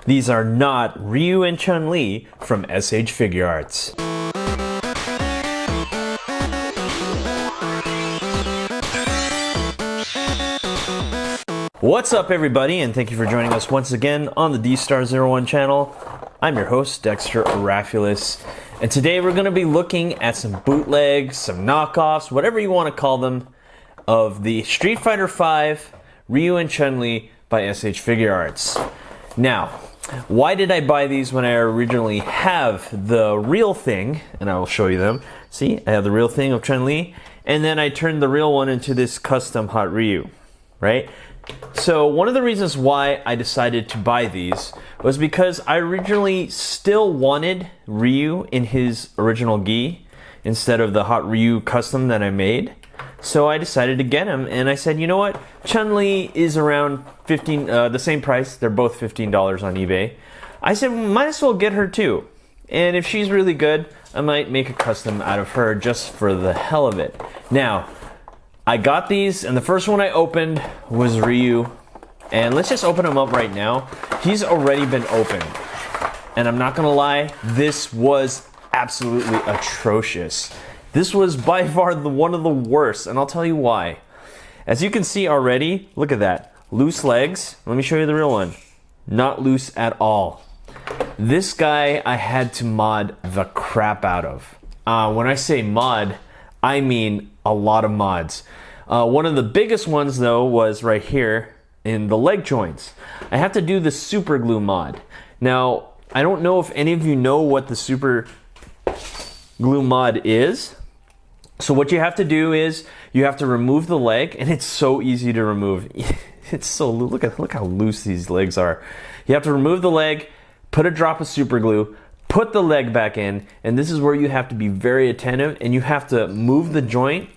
These are not Ryu and Chun-li from S.H. Figuarts. What's up everybody, and thank you for joining us once again on the D*01 channel. I'm your host, Dexter Arafiles, and today we're going to be looking at some bootlegs, some knockoffs, whatever you want to call them, of the Street Fighter V Ryu and Chun-li by S.H. Figuarts. Now, why did I buy these when I originally have the real thing? And I will show you them. See, I have the real thing of Chun-li, and then I turned the real one into this custom Hot Ryu, right? So one of the reasons why I decided to buy these was because I originally still wanted Ryu in his original gi instead of the Hot Ryu custom that I made. So I decided to get him, and I said, you know what? Chun-Li is around the same price. They're both $15 on eBay. I said, might as well get her too. And if she's really good, I might make a custom out of her just for the hell of it. Now, I got these, and the first one I opened was Ryu. And let's just open him up right now. He's already been opened. And I'm not gonna lie, this was absolutely atrocious. This was by far one of the worst, and I'll tell you why. As you can see already, look at that. Loose legs. Let me show you the real one. Not loose at all. This guy I had to mod the crap out of. When I say mod, I mean a lot of mods. One of the biggest ones though was right here in the leg joints. I have to do the super glue mod. Now, I don't know if any of you know what the super glue mod is. So what you have to do is you have to remove the leg, and it's so easy to remove. It's so look how loose these legs are. You have to remove the leg, put a drop of super glue, put the leg back in, and this is where you have to be very attentive, and you have to move the joint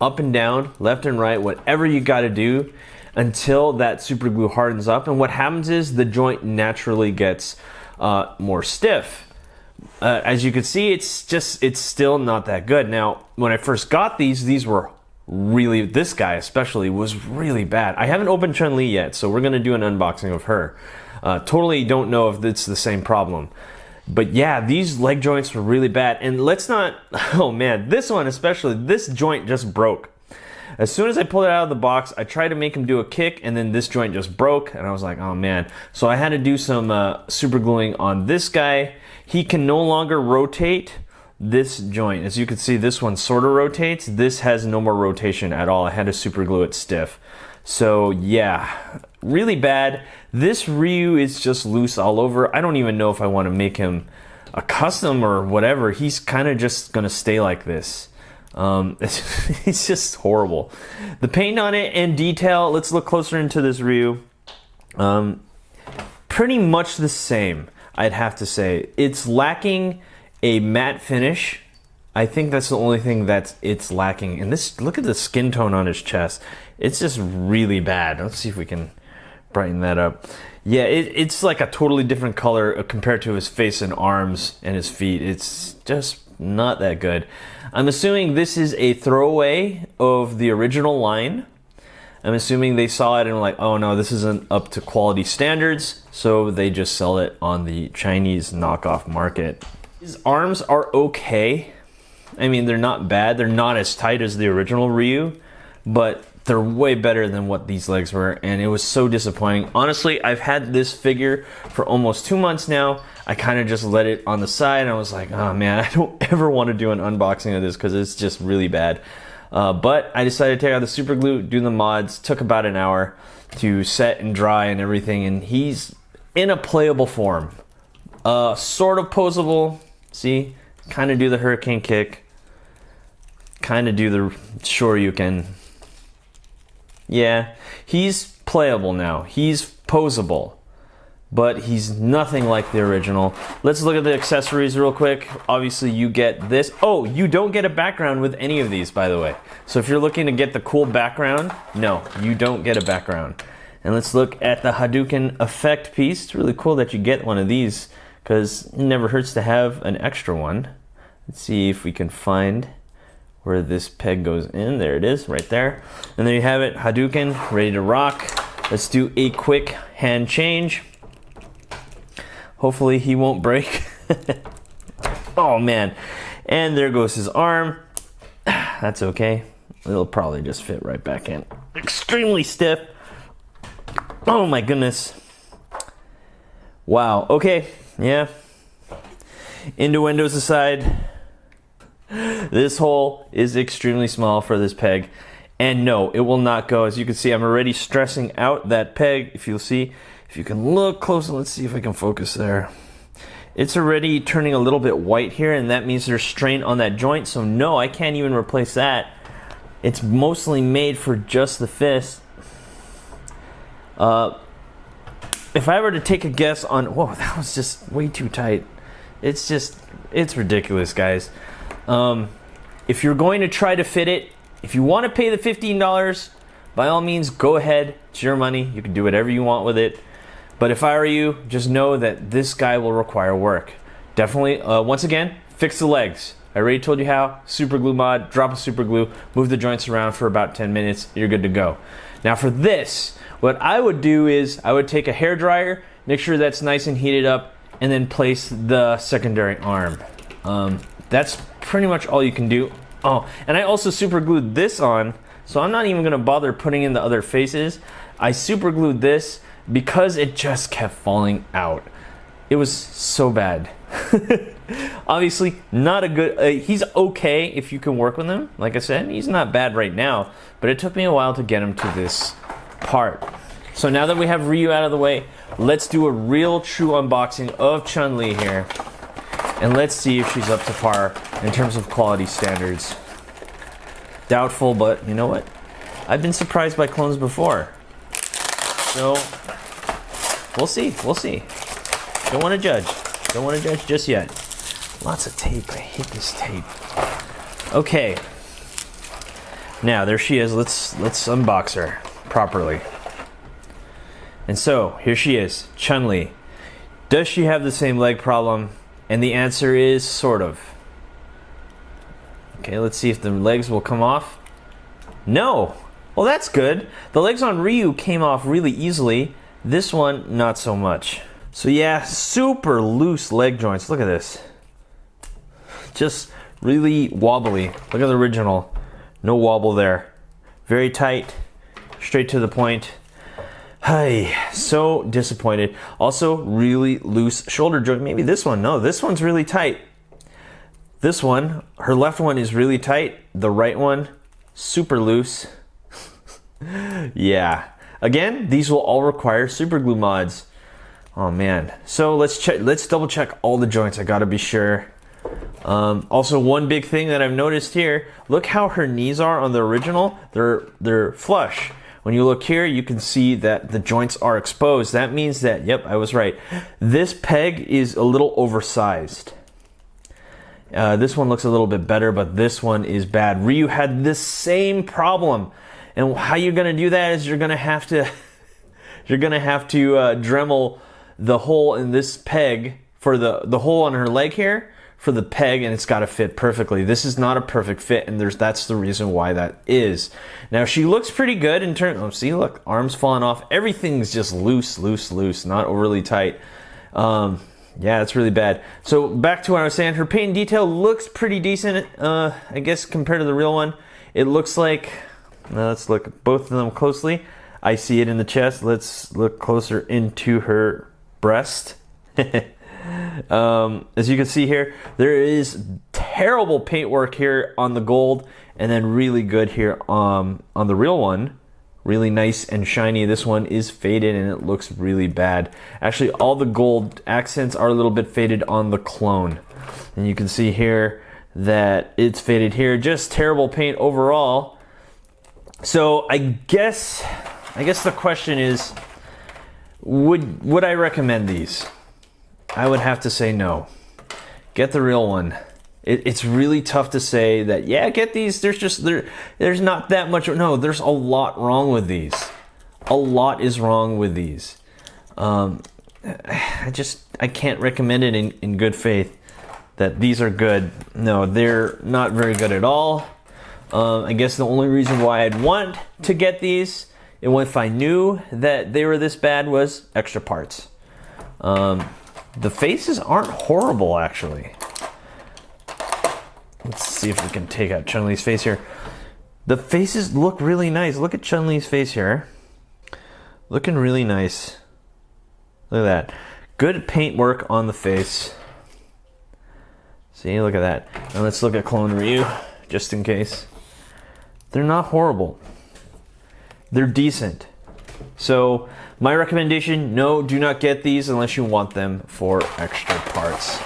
up and down, left and right, whatever you got to do until that super glue hardens up. And what happens is the joint naturally gets more stiff. As you can see, it's still not that good. Now, when I first got these were really, this guy especially was really bad. I haven't opened Chun-Li yet, so we're gonna do an unboxing of her. Totally don't know if it's the same problem. But yeah, these leg joints were really bad. And let's not, oh man, this one especially, this joint just broke. As soon as I pulled it out of the box, I tried to make him do a kick, and then this joint just broke, and I was like, oh man. So I had to do some super gluing on this guy. He can no longer rotate this joint. As you can see, this one sort of rotates. This has no more rotation at all. I had to super glue it stiff. So yeah, really bad. This Ryu is just loose all over. I don't even know if I want to make him a custom or whatever. He's kind of just gonna stay like this. It's just horrible. The paint on it and detail, let's look closer into this Ryu. Pretty much the same, I'd have to say. It's lacking a matte finish. I think that's the only thing that it's lacking. And this, look at the skin tone on his chest. It's just really bad. Let's see if we can brighten that up. Yeah, it's like a totally different color compared to his face and arms and his feet. It's just not that good. I'm assuming this is a throwaway of the original line. I'm assuming they saw it and were like, oh no, this isn't up to quality standards, so they just sell it on the Chinese knockoff market. His arms are okay. I mean, they're not bad. They're not as tight as the original Ryu, but they're way better than what these legs were, and it was so disappointing. Honestly, I've had this figure for almost 2 months now. I kind of just let it on the side, and I was like, oh man, I don't ever want to do an unboxing of this because it's just really bad. But I decided to take out the super glue, do the mods. Took about an hour to set and dry and everything, and he's in a playable form. Sort of posable. See? Kind of do the hurricane kick. Kind of do the shoryuken. Yeah, he's playable now. He's posable, but he's nothing like the original. Let's look at the accessories real quick. Obviously, you get this. Oh, you don't get a background with any of these, by the way. So if you're looking to get the cool background, no, you don't get a background. And let's look at the Hadouken effect piece. It's really cool that you get one of these because it never hurts to have an extra one. Let's see if we can find where this peg goes in. There it is, right there. And there you have it, Hadouken, ready to rock. Let's do a quick hand change. Hopefully he won't break. Oh man. And there goes his arm. That's okay. It'll probably just fit right back in. Extremely stiff. Oh my goodness. Wow. Okay. Yeah. Innuendos aside, this hole is extremely small for this peg. And no, it will not go. As you can see, I'm already stressing out that peg. If you'll see, if you can look closer, let's see if I can focus there. It's already turning a little bit white here, and that means there's strain on that joint. So no, I can't even replace that. It's mostly made for just the fist. If I were to take a guess on, whoa, that was just way too tight. It's ridiculous, guys. If you're going to try to fit it, if you want to pay the $15, by all means, go ahead. It's your money. You can do whatever you want with it. But if I were you, just know that this guy will require work. Definitely, once again, fix the legs. I already told you how. Super glue mod, drop a super glue, move the joints around for about 10 minutes, you're good to go. Now for this, what I would do is I would take a hair dryer, make sure that's nice and heated up, and then place the secondary arm. That's pretty much all you can do. Oh, and I also super glued this on, so I'm not even gonna bother putting in the other faces. I super glued this because it just kept falling out. It was so bad. Obviously, not a good, he's okay if you can work with him. Like I said, he's not bad right now, but it took me a while to get him to this part. So now that we have Ryu out of the way, let's do a real true unboxing of Chun-Li here. And let's see if she's up to par in terms of quality standards. Doubtful, but you know what? I've been surprised by clones before. So, we'll see, we'll see. Don't want to judge. Don't want to judge just yet. Lots of tape, I hate this tape. Okay. Now, there she is. Let's unbox her properly. And so, here she is, Chun-Li. Does she have the same leg problem? And the answer is sort of. Okay, let's see if the legs will come off. No! Well, that's good. The legs on Ryu came off really easily. This one, not so much. So yeah, super loose leg joints. Look at this. Just really wobbly. Look at the original. No wobble there. Very tight. Straight to the point. Hey, so disappointed. Also, really loose shoulder joint. Maybe this one. No, this one's really tight. This one, her left one is really tight. The right one, super loose. Yeah. Again, these will all require super glue mods. Oh man. So let's check. Let's double check all the joints. I gotta be sure. Also, one big thing that I've noticed here. Look how her knees are on the original. They're flush. When you look here, you can see that the joints are exposed. That means that, yep, I was right. This peg is a little oversized. This one looks a little bit better, but this one is bad. Ryu had this same problem. And how you're gonna do that is you're gonna have to Dremel the hole in this peg for the hole on her leg here for the peg, and it's got to fit perfectly. This is not a perfect fit, and that's the reason why that is. Now she looks pretty good in terms. Oh, see, look, arms falling off. Everything's just loose, not overly tight. Yeah, it's really bad. So back to what I was saying. Her paint and detail looks pretty decent. I guess compared to the real one, it looks like. Now let's look at both of them closely. I see it in the chest. Let's look closer into her breast. As you can see here, there is terrible paint work here on the gold, and then really good here on the real one. Really nice and shiny. This one is faded and it looks really bad. Actually, all the gold accents are a little bit faded on the clone. And you can see here that it's faded here. Just terrible paint overall. So I guess the question is, would I recommend these? I would have to say no. Get the real one. It's really tough to say that, yeah, get these. There's not that much. No, there's a lot wrong with these. A lot is wrong with these. I can't recommend it in good faith that these are good. No, they're not very good at all. I guess the only reason why I'd want to get these, and if I knew that they were this bad, was extra parts. The faces aren't horrible, actually. Let's see if we can take out Chun-Li's face here. The faces look really nice. Look at Chun-Li's face here. Looking really nice. Look at that. Good paint work on the face. See, look at that. And let's look at Clone Ryu, just in case. They're not horrible. They're decent. So, my recommendation, no, do not get these unless you want them for extra parts.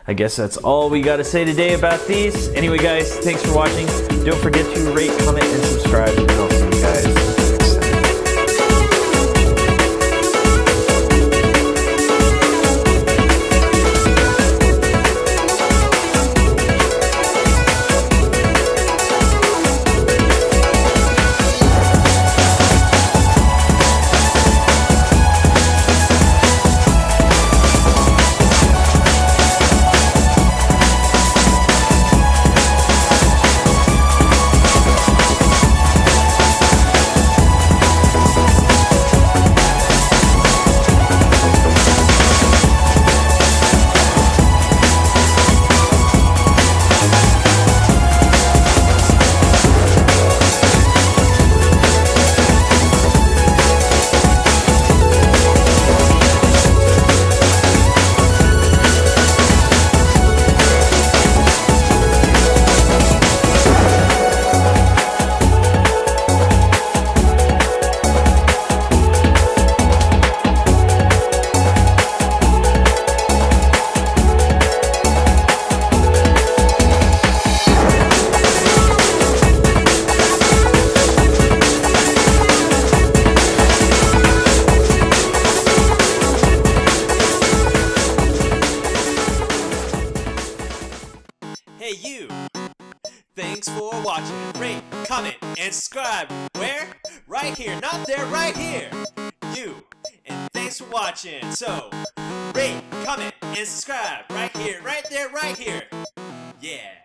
I guess that's all we got to say today about these. Anyway, guys, thanks for watching. Don't forget to rate, comment, and subscribe. And I'll see you guys next time. Hey you! Thanks for watching. Rate, comment, and subscribe. Where? Right here. Not there, right here. You. And thanks for watching. So, rate, comment, and subscribe. Right here, right there, right here. Yeah.